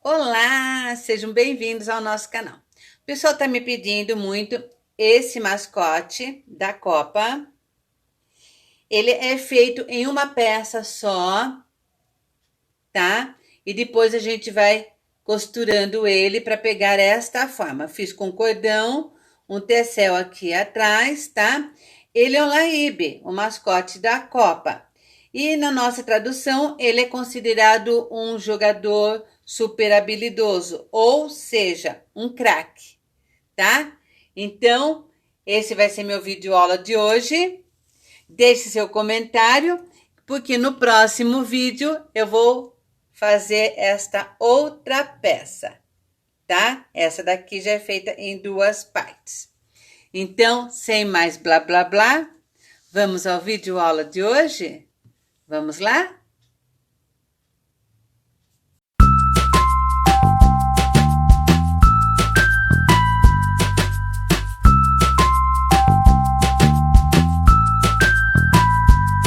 Olá, sejam bem-vindos ao nosso canal. O pessoal está me pedindo muito esse mascote da Copa. Ele é feito em uma peça só, tá? E depois a gente vai costurando ele para pegar esta forma. Fiz com cordão, um tecel aqui atrás, tá? Ele é o Laíbe, o mascote da Copa. E na nossa tradução, ele é considerado um jogador super habilidoso, ou seja, um craque, tá? Então, esse vai ser meu vídeo aula de hoje. Deixe seu comentário, porque no próximo vídeo eu vou fazer esta outra peça, tá? Essa daqui já é feita em duas partes. Então, sem mais blá blá blá, vamos ao vídeo aula de hoje? Vamos lá?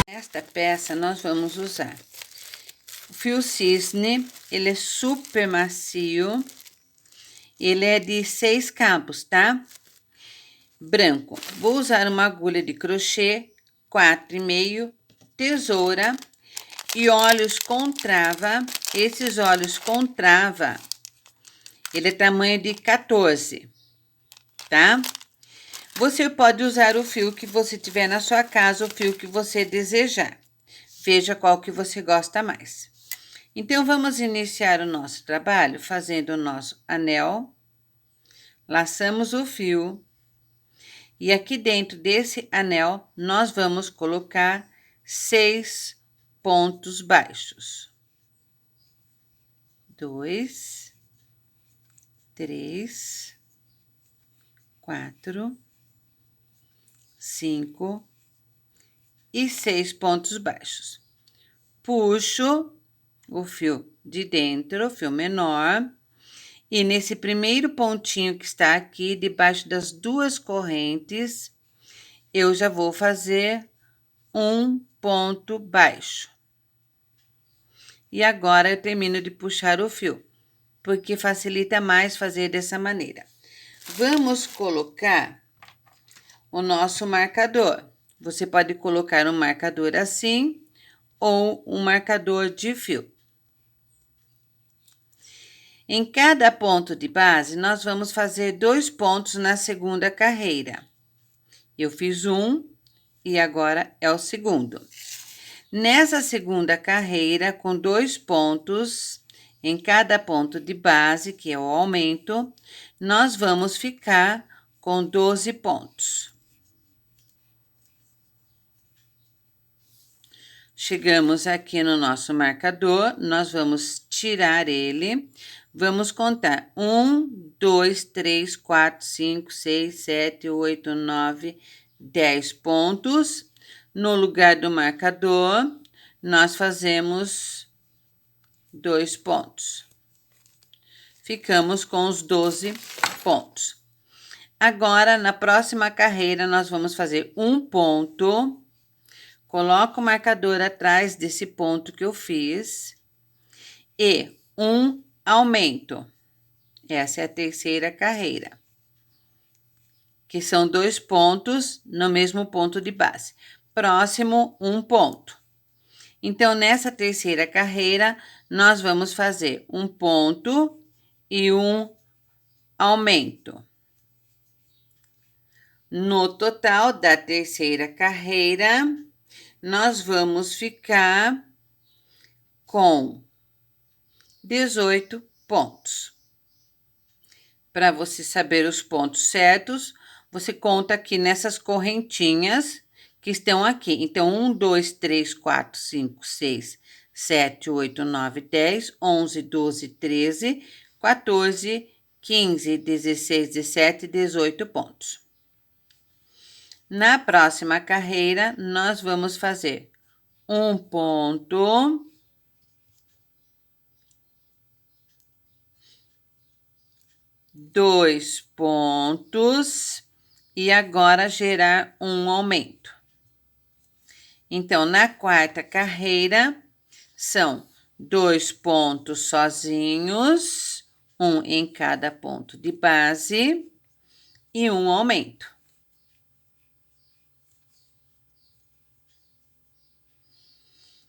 Nesta peça nós vamos usar o fio cisne, ele é super macio, ele é de 6 cabos, tá? Branco. Vou usar uma agulha de crochê, 4,5, tesoura e olhos com trava. Esses olhos com trava, ele é tamanho de 14, tá? Você pode usar o fio que você tiver na sua casa, o fio que você desejar. Veja qual que você gosta mais. Então, vamos iniciar o nosso trabalho fazendo o nosso anel. Laçamos o fio. E aqui dentro desse anel, nós vamos colocar 6 pontos baixos. 2, 3, 4, 5 e 6 pontos baixos. Puxo o fio de dentro, o fio menor, e nesse primeiro pontinho que está aqui, debaixo das duas correntes, eu já vou fazer um ponto baixo. E agora eu termino de puxar o fio, porque facilita mais fazer dessa maneira. Vamos colocar o nosso marcador. Você pode colocar um marcador assim ou um marcador de fio. Em cada ponto de base, nós vamos fazer 2 pontos na segunda carreira. Eu fiz um e agora é o segundo. Nessa segunda carreira, com 2 pontos em cada ponto de base, que é o aumento, nós vamos ficar com 12 pontos. Chegamos aqui no nosso marcador, nós vamos tirar ele. Vamos contar 1, 2, 3, 4, 5, 6, 7, 8, 9, 10 pontos. No lugar do marcador, nós fazemos 2 pontos. Ficamos com os 12 pontos. Agora, na próxima carreira, nós vamos fazer um ponto. Coloco o marcador atrás desse ponto que eu fiz e um aumento. Essa é a terceira carreira, que são 2 pontos no mesmo ponto de base. Próximo, um ponto. Então, nessa terceira carreira, nós vamos fazer um ponto e um aumento. No total da terceira carreira, nós vamos ficar com 18 pontos. Para você saber os pontos certos, você conta aqui nessas correntinhas que estão aqui. Então, 1, 2, 3, 4, 5, 6, 7, 8, 9, 10, 11, 12, 13, 14, 15, 16, 17, 18 pontos. Na próxima carreira, nós vamos fazer um ponto, 2 pontos e agora gerar um aumento. Então, na quarta carreira, são 2 pontos sozinhos, um em cada ponto de base e um aumento.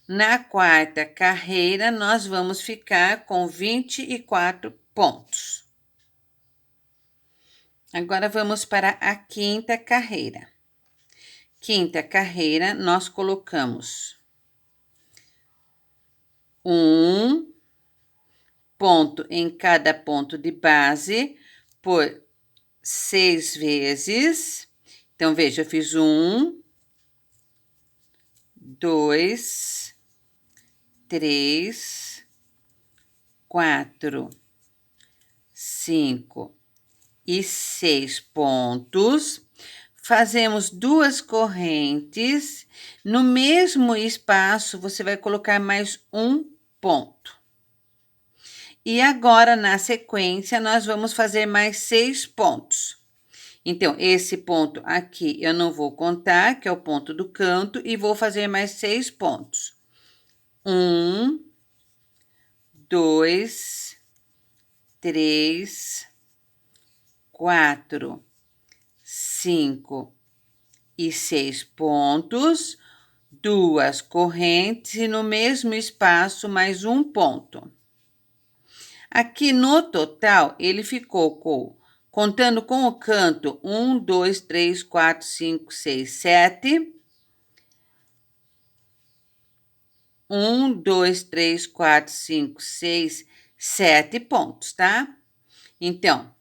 Na quarta carreira, nós vamos ficar com 24 pontos. Agora, vamos para a quinta carreira. Quinta carreira, nós colocamos um ponto em cada ponto de base por 6 vezes. Então, veja, eu fiz 1, 2, 3, 4, 5 e 6 pontos. Fazemos 2 correntes. No mesmo espaço, você vai colocar mais um ponto. E agora, na sequência, nós vamos fazer mais 6 pontos. Então, esse ponto aqui eu não vou contar, que é o ponto do canto, e vou fazer mais 6 pontos. 1, 2, 3, 4, 5 e 6 pontos, 2 correntes e no mesmo espaço mais um ponto. Aqui no total, ele ficou contando com o canto 1, 2, 3, 4, 5, 6, 7. 1, 2, 3, 4, 5, 6, 7 pontos, tá? Então,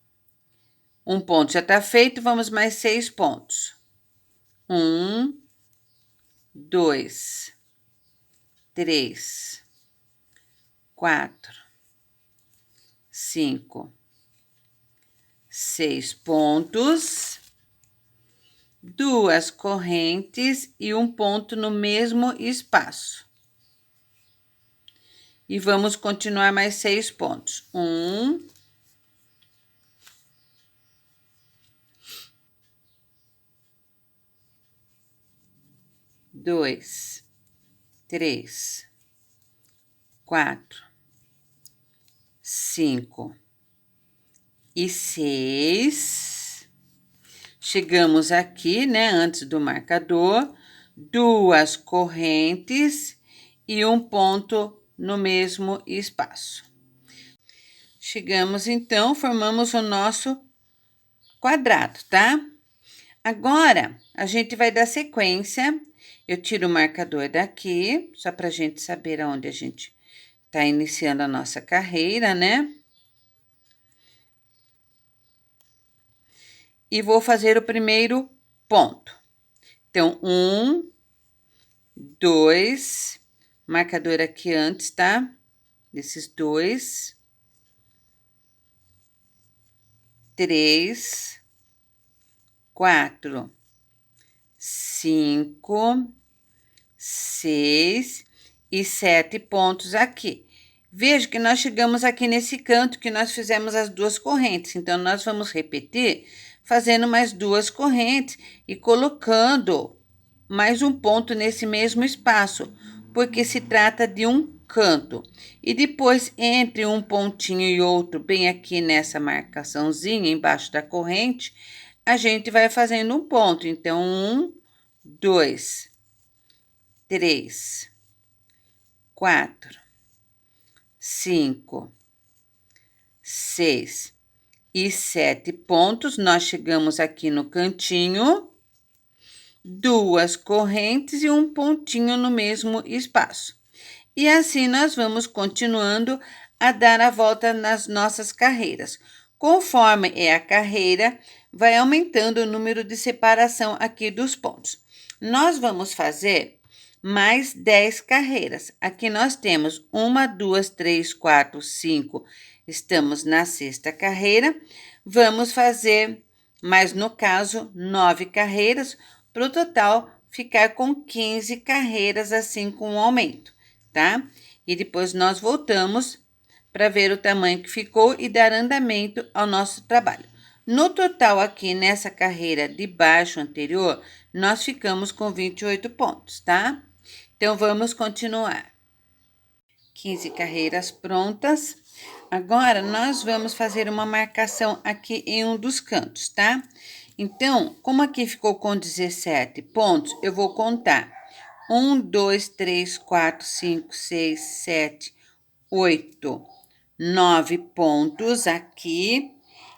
um ponto já tá feito, vamos mais 6 pontos. 1, 2, 3, 4, 5, 6 pontos, 2 correntes e um ponto no mesmo espaço. E vamos continuar mais 6 pontos. 1, 2, 3, 4, 5 e 6. Chegamos aqui, né, antes do marcador, 2 correntes e um ponto no mesmo espaço. Chegamos, então, formamos o nosso quadrado, tá? Agora, a gente vai dar sequência. Eu tiro o marcador daqui, só para a gente saber aonde a gente tá iniciando a nossa carreira, né? E vou fazer o primeiro ponto. Então, 1, 2, marcador aqui antes, tá? Desses 2, 3, 4, 5, 6 e 7 pontos aqui. Veja que nós chegamos aqui nesse canto que nós fizemos as 2 correntes. Então, nós vamos repetir fazendo mais 2 correntes e colocando mais um ponto nesse mesmo espaço, porque se trata de um canto. E depois, entre um pontinho e outro, bem aqui nessa marcaçãozinha, embaixo da corrente, a gente vai fazendo um ponto. Então, 1, 2, 3, 4, 5, 6 e 7 pontos. Nós chegamos aqui no cantinho, 2 correntes e um pontinho no mesmo espaço. E assim nós vamos continuando a dar a volta nas nossas carreiras. Conforme é a carreira, vai aumentando o número de separação aqui dos pontos. Nós vamos fazer mais 10 carreiras. Aqui nós temos 1, 2, 3, 4, 5. Estamos na 6ª carreira. Vamos fazer, mas no caso, 9 carreiras, para o total ficar com 15 carreiras, assim com um aumento, tá? E depois nós voltamos para ver o tamanho que ficou e dar andamento ao nosso trabalho. No total, aqui nessa carreira de baixo anterior, nós ficamos com 28 pontos, tá? Então, vamos continuar. 15 carreiras prontas. Agora, nós vamos fazer uma marcação aqui em um dos cantos, tá? Então, como aqui ficou com 17 pontos, eu vou contar 1, 2, 3, 4, 5, 6, 7, 8, 9 pontos aqui.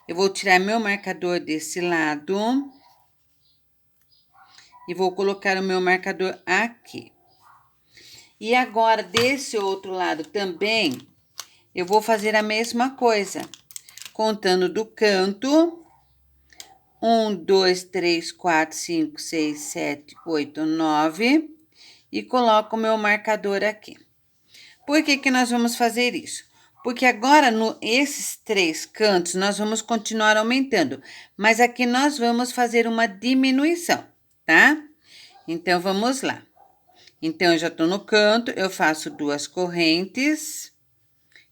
Eu vou tirar meu marcador desse lado e vou colocar o meu marcador aqui. E agora, desse outro lado também, eu vou fazer a mesma coisa, contando do canto. 1, 2, 3, 4, 5, 6, 7, 8, 9. E coloco o meu marcador aqui. Por que que nós vamos fazer isso? Porque agora, esses 3 cantos, nós vamos continuar aumentando. Mas aqui nós vamos fazer uma diminuição, tá? Então, vamos lá. Então, eu já tô no canto, eu faço 2 correntes,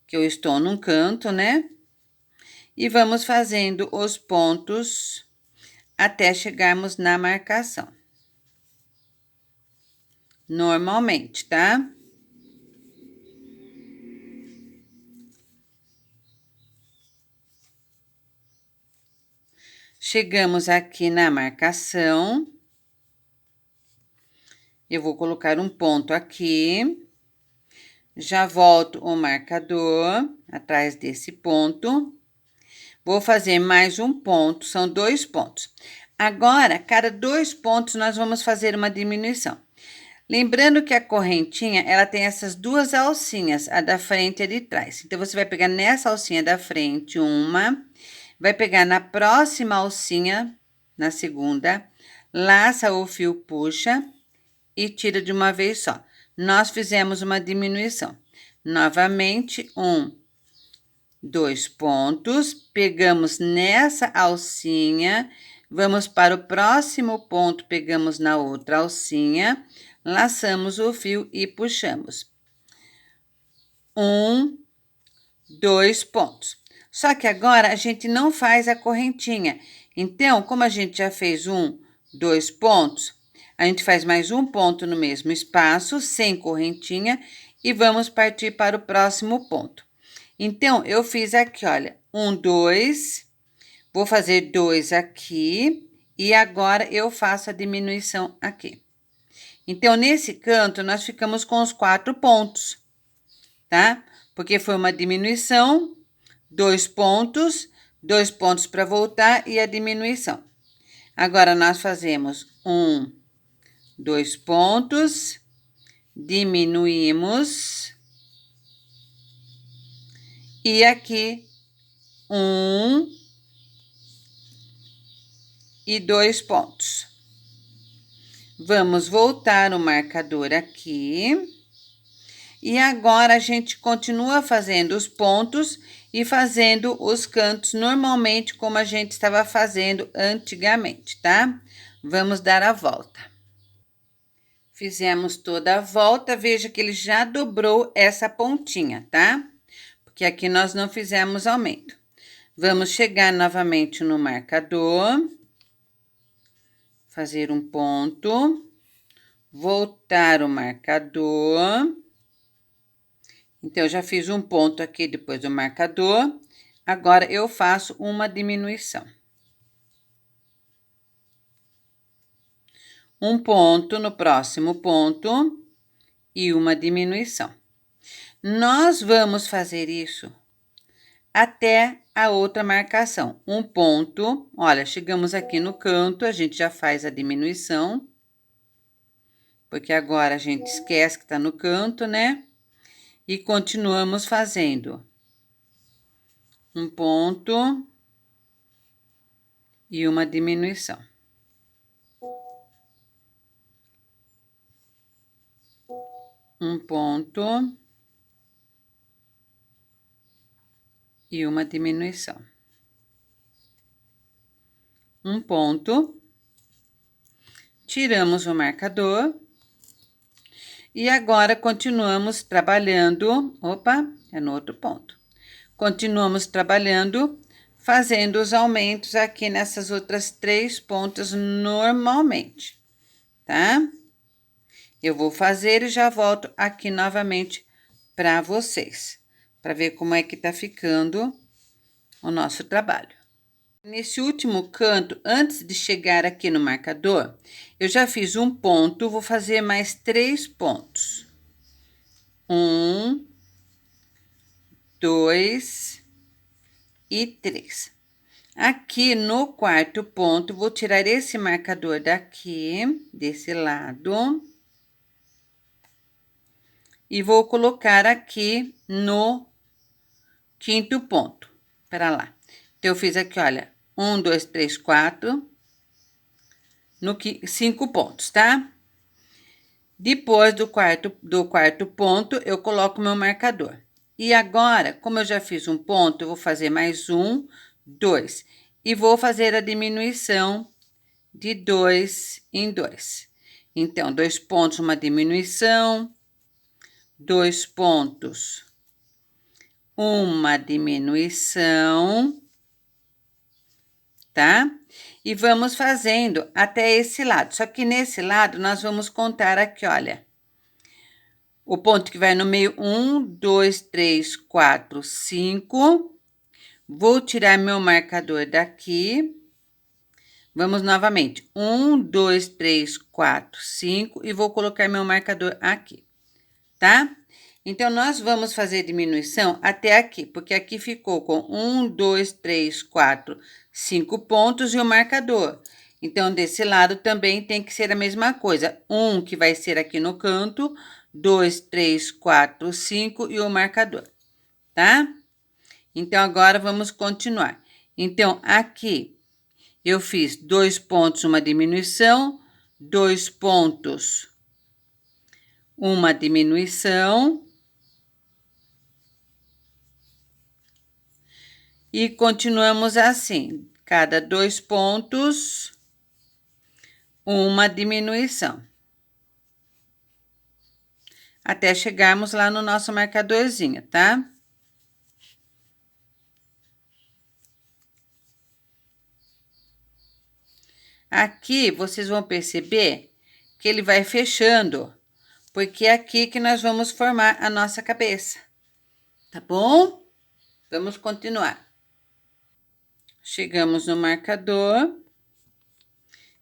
que eu estou num canto, né? E vamos fazendo os pontos até chegarmos na marcação. Normalmente, tá? Chegamos aqui na marcação. Eu vou colocar um ponto aqui. Já volto o marcador atrás desse ponto. Vou fazer mais um ponto, são 2 pontos. Agora, cada 2 pontos, nós vamos fazer uma diminuição. Lembrando que a correntinha, ela tem essas 2 alcinhas, a da frente e a de trás. Então, você vai pegar nessa alcinha da frente uma, vai pegar na próxima alcinha, na segunda, laça o fio, puxa e tira de uma vez só. Nós fizemos uma diminuição. Novamente, 1, 2 pontos, pegamos nessa alcinha, vamos para o próximo ponto, pegamos na outra alcinha, laçamos o fio e puxamos. 1, 2 pontos. Só que agora a gente não faz a correntinha. Então, como a gente já fez 1, 2 pontos, a gente faz mais um ponto no mesmo espaço, sem correntinha, e vamos partir para o próximo ponto. Então, eu fiz aqui, olha, 1, 2, vou fazer 2 aqui, e agora eu faço a diminuição aqui. Então, nesse canto, nós ficamos com os 4 pontos, tá? Porque foi uma diminuição, 2 pontos para voltar e a diminuição. Agora, nós fazemos 1, 2 pontos, diminuímos, e aqui 1 e 2 pontos. Vamos voltar o marcador aqui. E agora, a gente continua fazendo os pontos e fazendo os cantos normalmente, como a gente estava fazendo antigamente, tá? Vamos dar a volta. Fizemos toda a volta, veja que ele já dobrou essa pontinha, tá? Porque aqui nós não fizemos aumento. Vamos chegar novamente no marcador, fazer um ponto, voltar o marcador. Então, eu já fiz um ponto aqui depois do marcador. Agora, eu faço uma diminuição. Um ponto no próximo ponto e uma diminuição. Nós vamos fazer isso até a outra marcação. Um ponto, olha, chegamos aqui no canto, a gente já faz a diminuição. Porque agora a gente esquece que tá no canto, né? E continuamos fazendo um ponto e uma diminuição. Um ponto e uma diminuição. Um ponto, tiramos o marcador e agora continuamos trabalhando. Opa, é no outro ponto. Continuamos trabalhando, fazendo os aumentos aqui nessas outras 3 pontas normalmente, tá? Eu vou fazer e já volto aqui novamente para vocês, para ver como é que tá ficando o nosso trabalho. Nesse último canto, antes de chegar aqui no marcador, eu já fiz um ponto, vou fazer mais 3 pontos. 1, 2 e 3. Aqui no quarto ponto, vou tirar esse marcador daqui, desse lado, e vou colocar aqui no quinto ponto, para lá. Então, eu fiz aqui, olha, 1, 2, 3, 4, no 5 pontos, tá? Depois do quarto ponto, eu coloco meu marcador. E agora, como eu já fiz um ponto, eu vou fazer mais 1, 2. E vou fazer a diminuição de 2 em 2. Então, 2 pontos, uma diminuição, 2 pontos, uma diminuição, tá? E vamos fazendo até esse lado. Só que nesse lado, nós vamos contar aqui, olha. O ponto que vai no meio, 1, 2, 3, 4, 5. Vou tirar meu marcador daqui. Vamos novamente. 1, 2, 3, 4, 5. E vou colocar meu marcador aqui, tá? Então, nós vamos fazer diminuição até aqui, porque aqui ficou com 1, 2, 3, 4, 5 pontos e o marcador. Então, desse lado também tem que ser a mesma coisa. 1 que vai ser aqui no canto, 2, 3, 4, 5 e o marcador, tá? Então, agora vamos continuar. Então, aqui eu fiz 2 pontos, uma diminuição, 2 pontos, uma diminuição. E continuamos assim, cada 2 pontos, uma diminuição. Até chegarmos lá no nosso marcadorzinho, tá? Aqui, vocês vão perceber que ele vai fechando, porque é aqui que nós vamos formar a nossa cabeça, tá bom? Vamos continuar. Chegamos no marcador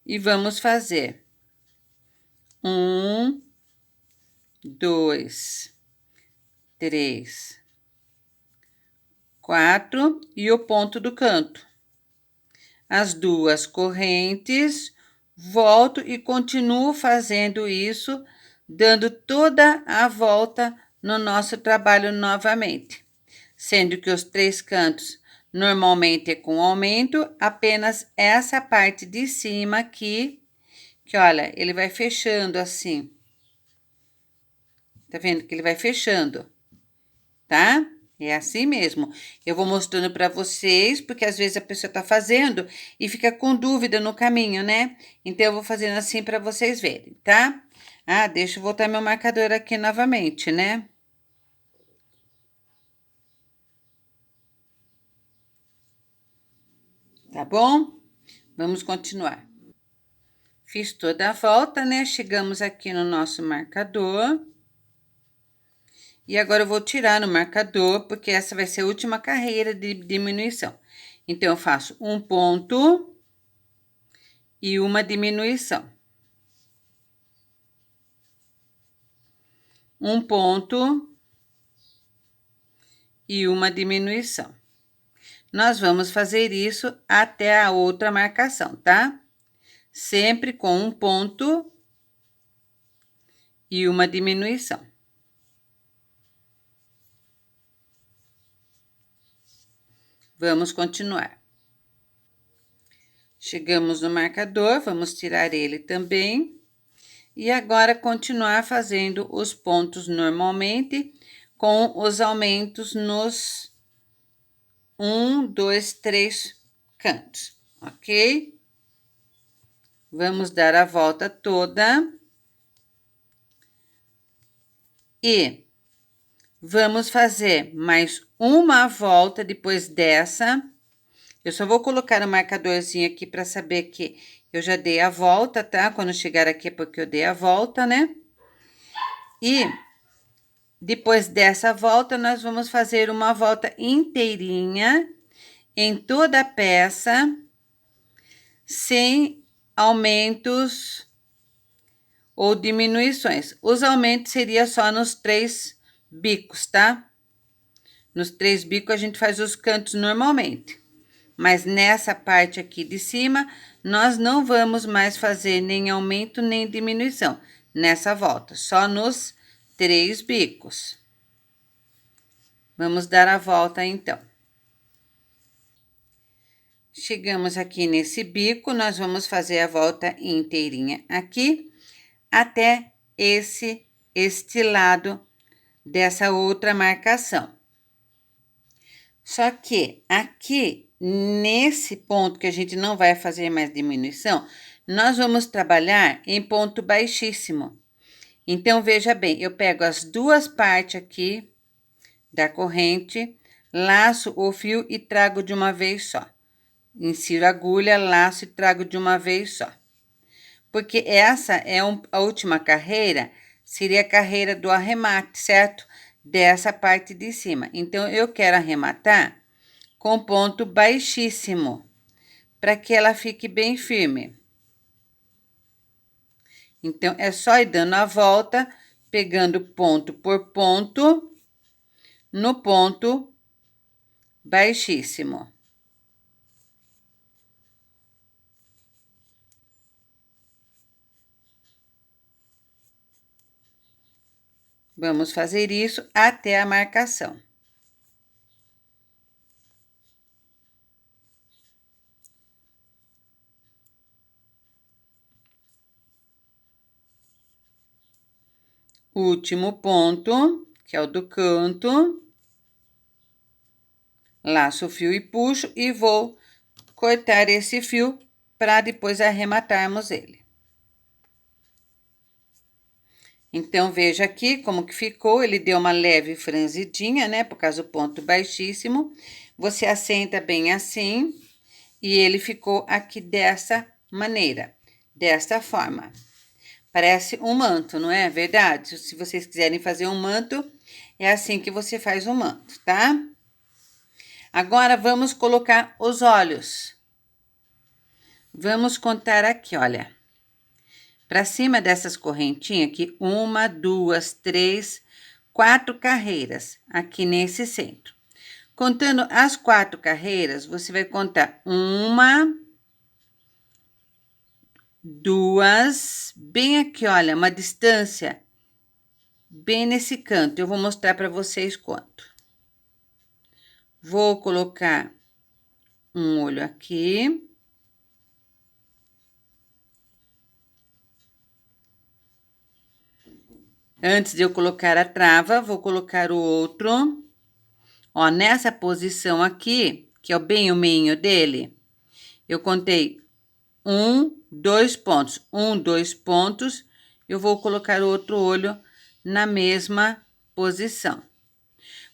e vamos fazer 1, 2, 3, 4 e o ponto do canto. As 2 correntes, volto e continuo fazendo isso, dando toda a volta no nosso trabalho novamente. Sendo que os 3 cantos normalmente é com aumento, apenas essa parte de cima aqui, que olha, ele vai fechando assim. Tá vendo que ele vai fechando, tá? É assim mesmo. Eu vou mostrando para vocês, porque às vezes a pessoa tá fazendo e fica com dúvida no caminho, né? Então, eu vou fazendo assim para vocês verem, tá? Ah, deixa eu voltar meu marcador aqui novamente, né? Tá bom? Vamos continuar. Fiz toda a volta, né? Chegamos aqui no nosso marcador. E agora eu vou tirar no marcador, porque essa vai ser a última carreira de diminuição. Então, eu faço um ponto e uma diminuição. Um ponto e uma diminuição. Nós vamos fazer isso até a outra marcação, tá? Sempre com um ponto e uma diminuição. Vamos continuar. Chegamos no marcador, vamos tirar ele também. E agora, continuar fazendo os pontos normalmente, com os aumentos nos 1, 2, 3 cantos, ok? Vamos dar a volta toda. E vamos fazer mais uma volta depois dessa. Eu só vou colocar o marcadorzinho aqui para saber que eu já dei a volta, tá? Quando chegar aqui é porque eu dei a volta, né? E Depois dessa volta, nós vamos fazer uma volta inteirinha em toda a peça, sem aumentos ou diminuições. Os aumentos seria só nos 3 bicos, tá? Nos 3 bicos a gente faz os cantos normalmente. Mas nessa parte aqui de cima, nós não vamos mais fazer nem aumento nem diminuição nessa volta, só nos 3 bicos. Vamos dar a volta então. Chegamos aqui nesse bico, nós vamos fazer a volta inteirinha aqui, até este lado dessa outra marcação. Só que aqui, nesse ponto que a gente não vai fazer mais diminuição, nós vamos trabalhar em ponto baixíssimo. Então, veja bem, eu pego as duas partes aqui da corrente, laço o fio e trago de uma vez só. Insiro a agulha, laço e trago de uma vez só. Porque essa é a última carreira, seria a carreira do arremate, certo? Dessa parte de cima. Então, eu quero arrematar com ponto baixíssimo, para que ela fique bem firme. Então, é só ir dando a volta, pegando ponto por ponto, no ponto baixíssimo. Vamos fazer isso até a marcação. Último ponto, que é o do canto. Laço o fio e puxo e vou cortar esse fio para depois arrematarmos ele. Então, veja aqui como que ficou, ele deu uma leve franzidinha, né, por causa do ponto baixíssimo. Você assenta bem assim, e ele ficou aqui dessa maneira, desta forma. Parece um manto, não é verdade? Se vocês quiserem fazer um manto, é assim que você faz o manto, tá? Agora, vamos colocar os olhos. Vamos contar aqui, olha. Para cima dessas correntinhas aqui, 1, 2, 3, 4 carreiras aqui nesse centro. Contando as 4 carreiras, você vai contar 1, 2, bem aqui, olha, uma distância bem nesse canto. Eu vou mostrar para vocês quanto. Vou colocar um olho aqui. Antes de eu colocar a trava, vou colocar o outro. Ó, nessa posição aqui, que é bem o meio dele, eu contei 2 pontos. 2 pontos, eu vou colocar o outro olho na mesma posição.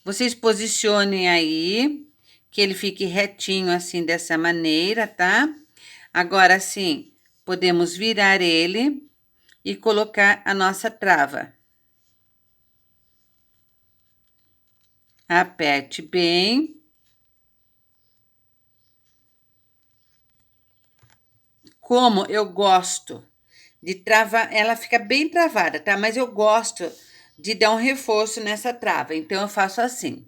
Vocês posicionem aí, que ele fique retinho assim, dessa maneira, tá? Agora, sim, podemos virar ele e colocar a nossa trava. Aperte bem. Como eu gosto de travar, ela fica bem travada, tá? Mas eu gosto de dar um reforço nessa trava, então eu faço assim.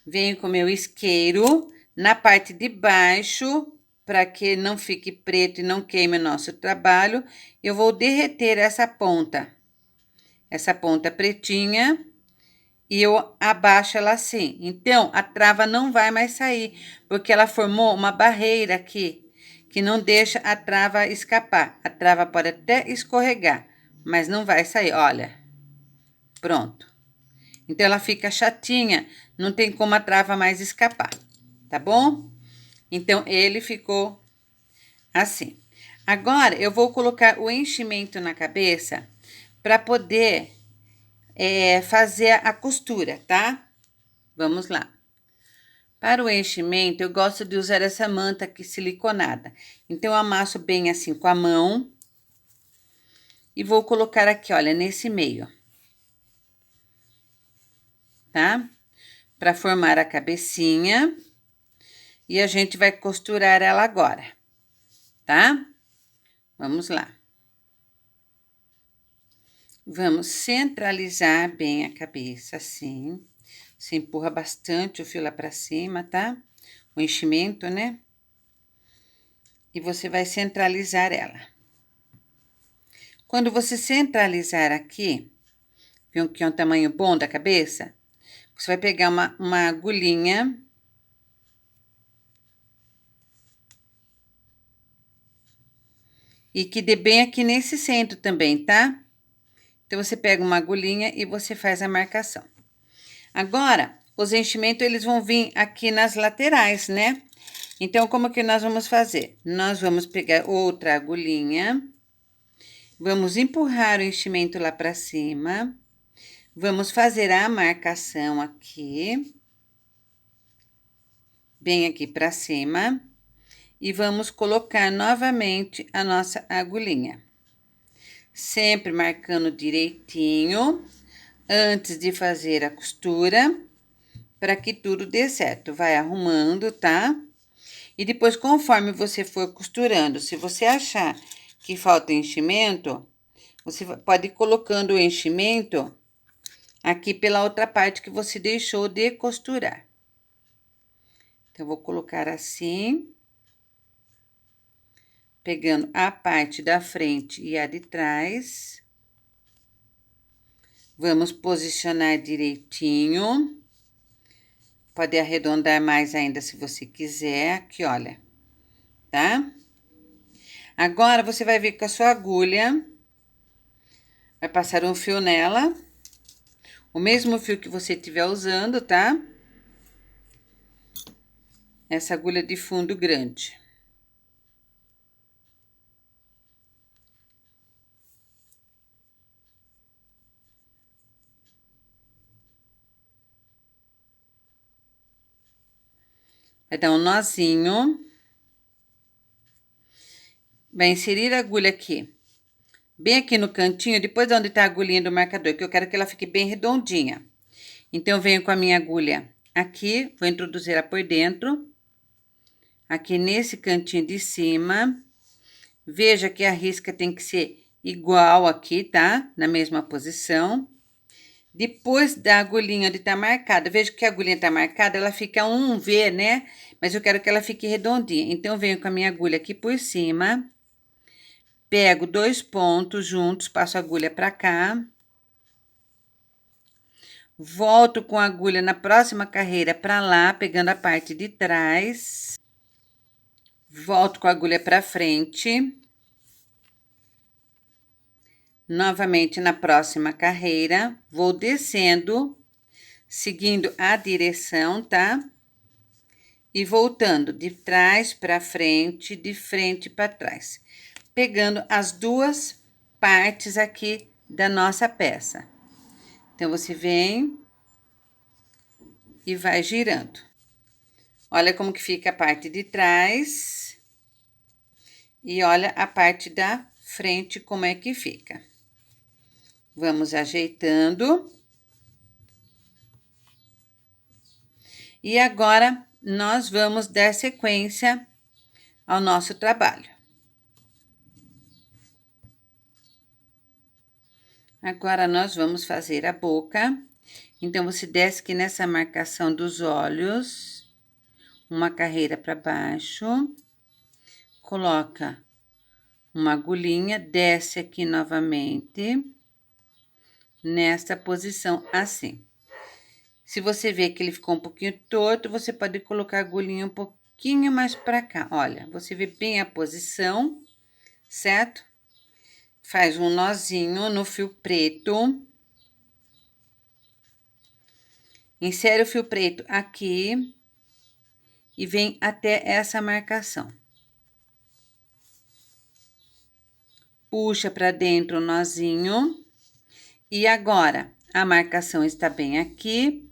Venho com meu isqueiro na parte de baixo, para que não fique preto e não queime o nosso trabalho, eu vou derreter essa ponta pretinha, e eu abaixo ela assim. Então, a trava não vai mais sair, porque ela formou uma barreira aqui, que não deixa a trava escapar. A trava pode até escorregar, mas não vai sair, olha. Pronto. Então, ela fica chatinha, não tem como a trava mais escapar, tá bom? Então, ele ficou assim. Agora, eu vou colocar o enchimento na cabeça para poder fazer a costura, tá? Vamos lá. Para o enchimento, eu gosto de usar essa manta aqui siliconada. Então, eu amasso bem assim com a mão e vou colocar aqui, olha, nesse meio. tá? Para formar a cabecinha. E a gente vai costurar ela agora, tá? Vamos lá. Vamos centralizar bem a cabeça, assim. Você empurra bastante o fio lá pra cima, tá? O enchimento, né? E você vai centralizar ela. Quando você centralizar aqui, viu que é um tamanho bom da cabeça? Você vai pegar uma agulhinha. E que dê bem aqui nesse centro também, tá? Então, você pega uma agulhinha e você faz a marcação. Agora, os enchimentos, eles vão vir aqui nas laterais, né? Então, como que nós vamos fazer? Nós vamos pegar outra agulhinha, vamos empurrar o enchimento lá pra cima, vamos fazer a marcação aqui, bem aqui pra cima, e vamos colocar novamente a nossa agulhinha. Sempre marcando direitinho, antes de fazer a costura, para que tudo dê certo. Vai arrumando, tá? E depois, conforme você for costurando, se você achar que falta enchimento, você pode ir colocando o enchimento aqui pela outra parte que você deixou de costurar. Então, eu vou colocar assim, pegando a parte da frente e a de trás. Vamos posicionar direitinho. Pode arredondar mais ainda se você quiser. Aqui, olha, tá? Agora, você vai vir com a sua agulha, vai passar um fio nela, o mesmo fio que você estiver usando, tá? Essa agulha de fundo grande. Vai dar um nozinho. Vai inserir a agulha aqui. Bem aqui no cantinho, depois de onde tá a agulhinha do marcador, que eu quero que ela fique bem redondinha. Então, eu venho com a minha agulha aqui, vou introduzir ela por dentro. Aqui nesse cantinho de cima. Veja que a risca tem que ser igual aqui, tá? Na mesma posição. Depois da agulhinha de tá marcada, veja que a agulhinha tá marcada, ela fica um V, né? Mas eu quero que ela fique redondinha. Então, eu venho com a minha agulha aqui por cima, pego 2 pontos juntos, passo a agulha pra cá, volto com a agulha na próxima carreira pra lá, pegando a parte de trás, volto com a agulha pra frente, novamente na próxima carreira, vou descendo, seguindo a direção, tá? E voltando de trás para frente, de frente para trás, pegando as duas partes aqui da nossa peça. Então, você vem e vai girando. Olha como que fica a parte de trás e olha a parte da frente como é que fica. Vamos ajeitando. E agora, nós vamos dar sequência ao nosso trabalho. Agora, nós vamos fazer a boca. Então, você desce aqui nessa marcação dos olhos, uma carreira para baixo, coloca uma agulhinha, desce aqui novamente, nessa posição assim. Se você vê que ele ficou um pouquinho torto, você pode colocar a agulhinha um pouquinho mais para cá. Olha, você vê bem a posição, certo? Faz um nozinho no fio preto. Insere o fio preto aqui e vem até essa marcação. Puxa para dentro o nozinho. E agora, a marcação está bem aqui.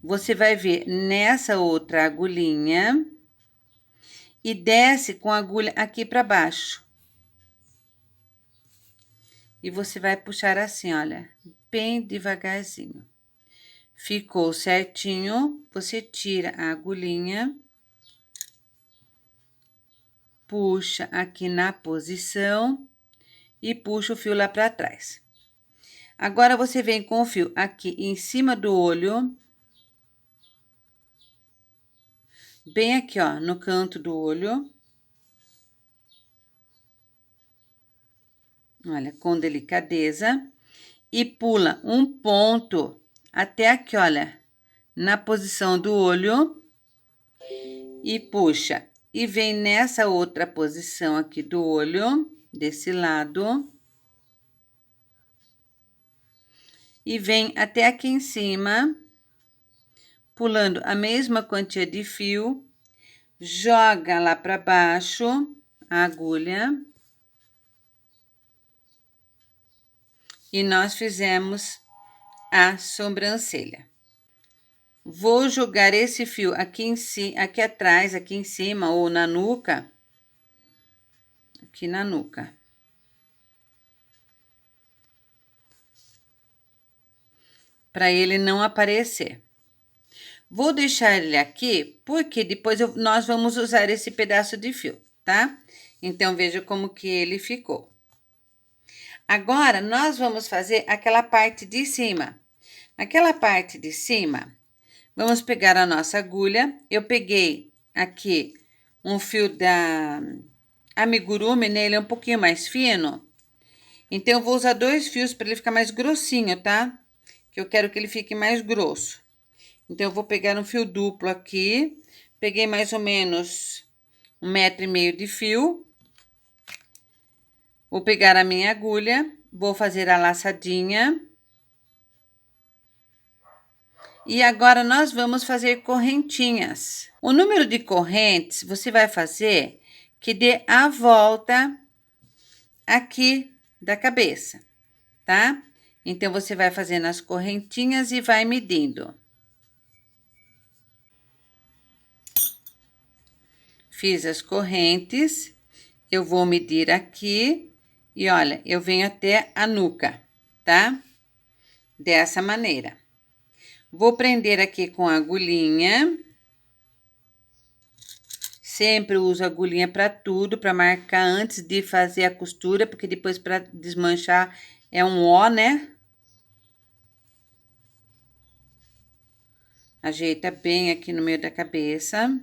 Você vai ver nessa outra agulhinha e desce com a agulha aqui para baixo. E você vai puxar assim, olha, bem devagarzinho. ficou certinho, você tira a agulhinha, puxa aqui na posição e puxa o fio lá para trás. Agora, você vem com o fio aqui em cima do olho, bem aqui, ó, no canto do olho. Olha, com delicadeza. E pula um ponto até aqui, olha, na posição do olho. E puxa. E vem nessa outra posição aqui do olho, desse lado. E vem até aqui em cima, pulando a mesma quantia de fio. Joga lá para baixo a agulha. E nós fizemos a sobrancelha. Vou jogar esse fio aqui em cima, aqui atrás, aqui em cima ou na nuca. Aqui na nuca. Para ele não aparecer. Vou deixar ele aqui, porque depois nós vamos usar esse pedaço de fio, tá? Então, veja como que ele ficou. Agora, nós vamos fazer aquela parte de cima. Naquela parte de cima, vamos pegar a nossa agulha. Eu peguei aqui um fio da amigurumi, né? Ele é um pouquinho mais fino. Então, eu vou usar 2 fios para ele ficar mais grossinho, tá? Que eu quero que ele fique mais grosso. Então, eu vou pegar um fio duplo aqui. Peguei mais ou menos 1,5 metro de fio. Vou pegar a minha agulha, vou fazer a laçadinha. E agora, nós vamos fazer correntinhas. O número de correntes, você vai fazer que dê a volta aqui da cabeça, tá? Então, você vai fazendo as correntinhas e vai medindo. Fiz as correntes, eu vou medir aqui e olha, eu venho até a nuca, tá? Dessa maneira. Vou prender aqui com a agulhinha. Sempre uso agulhinha para tudo, para marcar antes de fazer a costura, porque depois para desmanchar é um ó, né? Ajeita bem aqui no meio da cabeça.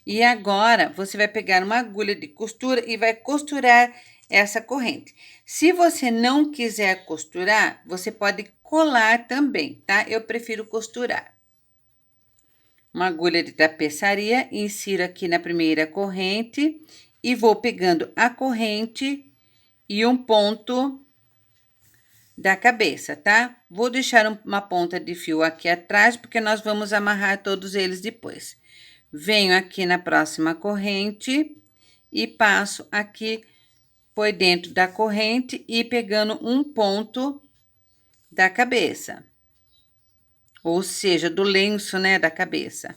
E agora, você vai pegar uma agulha de costura e vai costurar essa corrente. Se você não quiser costurar, você pode colar também, tá? Eu prefiro costurar. Uma agulha de tapeçaria, insiro aqui na primeira corrente e vou pegando a corrente e um ponto da cabeça, tá? Vou deixar uma ponta de fio aqui atrás, porque nós vamos amarrar todos eles depois. Venho aqui na próxima corrente e passo aqui por dentro da corrente e pegando um ponto da cabeça. Ou seja, do lenço, né, da cabeça.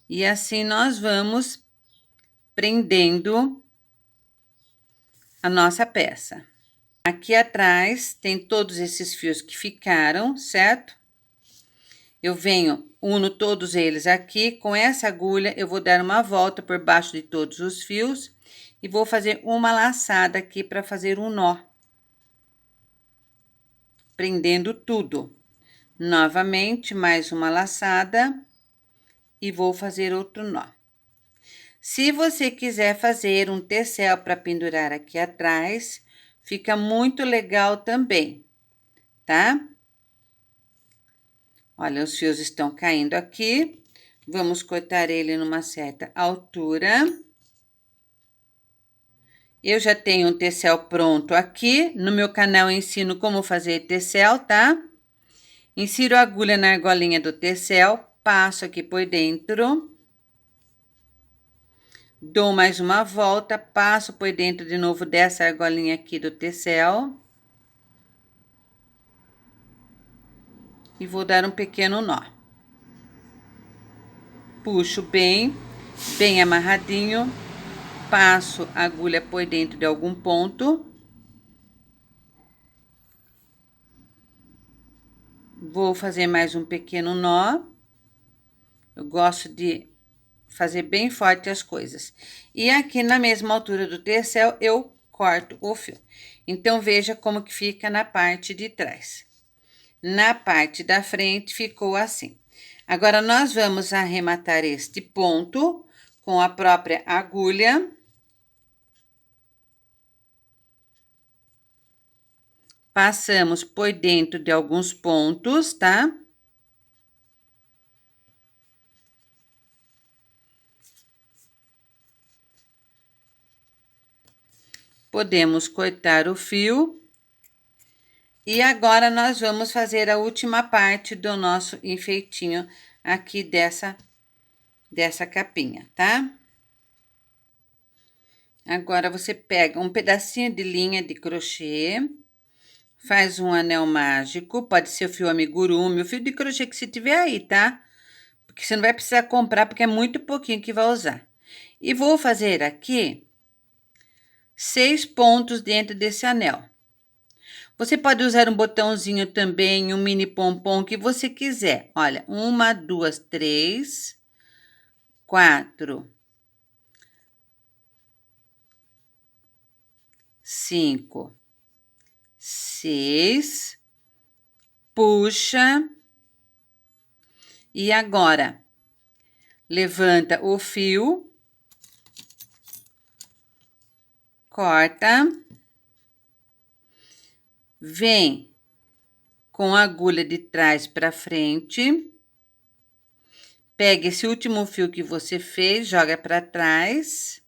E assim nós vamos prendendo a nossa peça. Aqui atrás tem todos esses fios que ficaram, certo? Eu venho, uno todos eles aqui, com essa agulha eu vou dar uma volta por baixo de todos os fios e vou fazer uma laçada aqui para fazer um nó. Prendendo tudo. Novamente, mais uma laçada e vou fazer outro nó. Se você quiser fazer um tecel para pendurar aqui atrás, fica muito legal também, tá? Olha, os fios estão caindo aqui. Vamos cortar ele numa certa altura. Eu já tenho um tecel pronto aqui. No meu canal eu ensino como fazer tecel, tá? Insiro a agulha na argolinha do tecel, passo aqui por dentro. Dou mais uma volta, passo por dentro de novo dessa argolinha aqui do tecel. E vou dar um pequeno nó. Puxo bem bem amarradinho. Passo a agulha por dentro de algum ponto. Vou fazer mais um pequeno nó. Eu gosto de fazer bem forte as coisas. E aqui na mesma altura do tercel, eu corto o fio. Então, veja como que fica na parte de trás. Na parte da frente, ficou assim. Agora, nós vamos arrematar este ponto com a própria agulha. Passamos por dentro de alguns pontos, tá? Podemos cortar o fio. E agora, nós vamos fazer a última parte do nosso enfeitinho aqui dessa capinha, tá? Agora, você pega um pedacinho de linha de crochê, faz um anel mágico, pode ser o fio amigurumi, o fio de crochê que você tiver aí, tá? Porque você não vai precisar comprar, porque é muito pouquinho que vai usar. E vou fazer aqui 6 pontos dentro desse anel. Você pode usar um botãozinho também, um mini pompom que você quiser. Olha, 1, 2, 3, 4, 5, 6, puxa. E agora, levanta o fio, corta, vem com a agulha de trás para frente, pega esse último fio que você fez, joga para trás.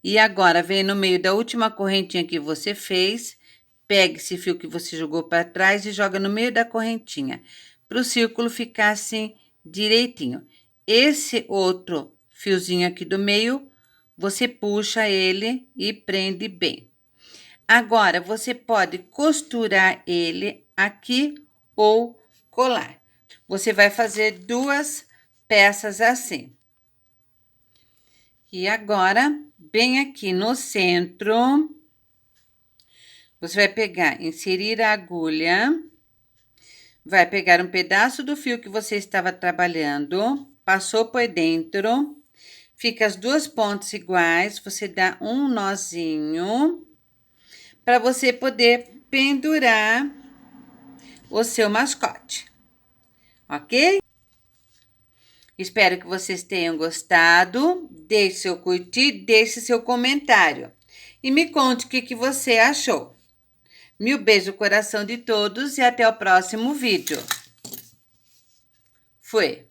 E agora, vem no meio da última correntinha que você fez, pega esse fio que você jogou para trás e joga no meio da correntinha, para o círculo ficar assim, direitinho. Esse outro fiozinho aqui do meio, você puxa ele e prende bem. Agora, você pode costurar ele aqui ou colar. Você vai fazer 2 peças assim. E agora, bem aqui no centro, você vai pegar, inserir a agulha, vai pegar um pedaço do fio que você estava trabalhando, passou por dentro, fica as 2 pontas iguais, você dá um nozinho, para você poder pendurar o seu mascote, ok? Espero que vocês tenham gostado. Deixe seu curtir, deixe seu comentário. E me conte o que você achou. Mil beijos no coração de todos e até o próximo vídeo. Fui!